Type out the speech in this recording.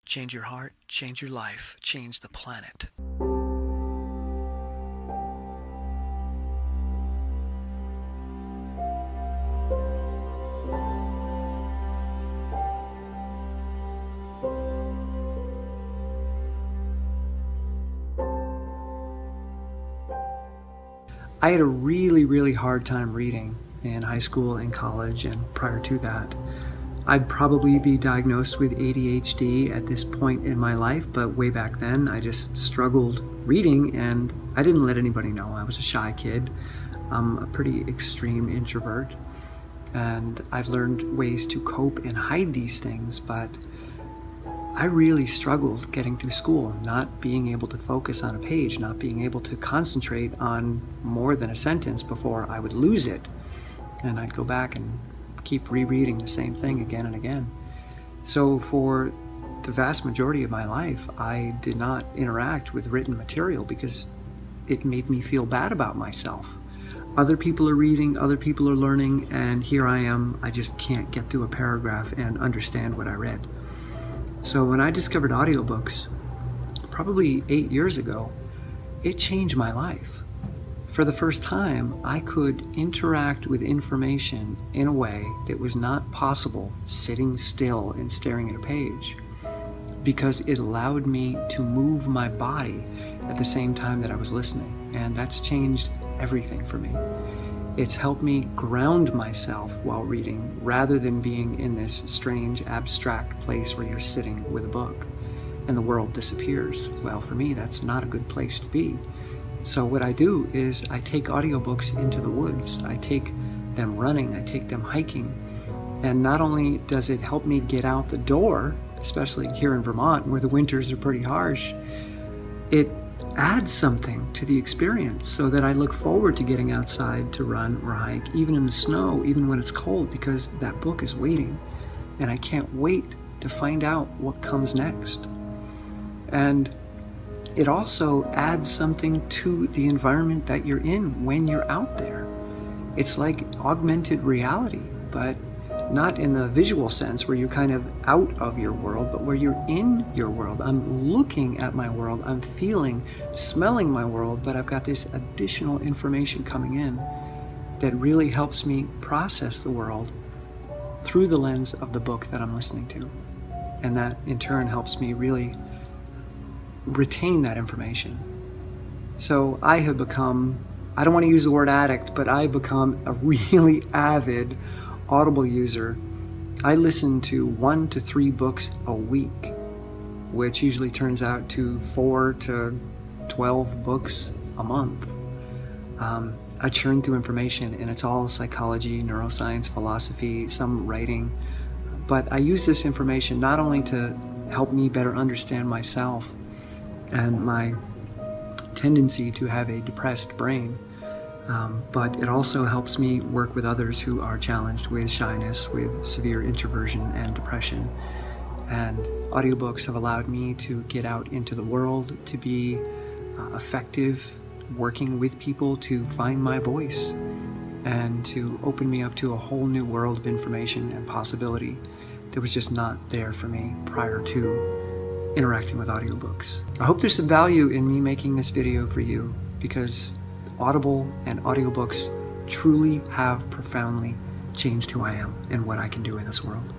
Change your heart, change your life, change the planet. I had a really hard time reading in high school and college and prior to that. I'd probably be diagnosed with ADHD at this point in my life, but way back then I just struggled reading and I didn't let anybody know. I was a shy kid. I'm a pretty extreme introvert and I've learned ways to cope and hide these things, but I really struggled getting through school, not being able to focus on a page, not being able to concentrate on more than a sentence before I would lose it. And I'd go back and keep rereading the same thing again and again. So for the vast majority of my life, I did not interact with written material because it made me feel bad about myself. Other people are reading, other people are learning, and here I am, I just can't get through a paragraph and understand what I read. So when I discovered audiobooks, probably 8 years ago, it changed my life. For the first time, I could interact with information in a way that was not possible sitting still and staring at a page, because it allowed me to move my body at the same time that I was listening, and that's changed everything for me. It's helped me ground myself while reading rather than being in this strange abstract place where you're sitting with a book and the world disappears. Well, for me, that's not a good place to be. So what I do is I take audiobooks into the woods. I take them running, I take them hiking. And not only does it help me get out the door, especially here in Vermont where the winters are pretty harsh, it adds something to the experience so that I look forward to getting outside to run or hike, even in the snow, even when it's cold, because that book is waiting and I can't wait to find out what comes next. And it also adds something to the environment that you're in when you're out there. It's like augmented reality, but not in the visual sense where you're kind of out of your world, but where you're in your world. I'm looking at my world, I'm feeling, smelling my world, but I've got this additional information coming in that really helps me process the world through the lens of the book that I'm listening to. And that in turn helps me really retain that information. So I have become, I don't want to use the word addict, but I've become a really avid Audible user. I listen to 1 to 3 books a week, which usually turns out to 4 to 12 books a month. I churn through information and it's all psychology, neuroscience, philosophy, some writing. But I use this information not only to help me better understand myself and my tendency to have a depressed brain, but it also helps me work with others who are challenged with shyness, with severe introversion and depression. And audiobooks have allowed me to get out into the world, to be effective, working with people to find my voice, and to open me up to a whole new world of information and possibility that was just not there for me prior to interacting with audiobooks. I hope there's some value in me making this video for you, because Audible and audiobooks truly have profoundly changed who I am and what I can do in this world.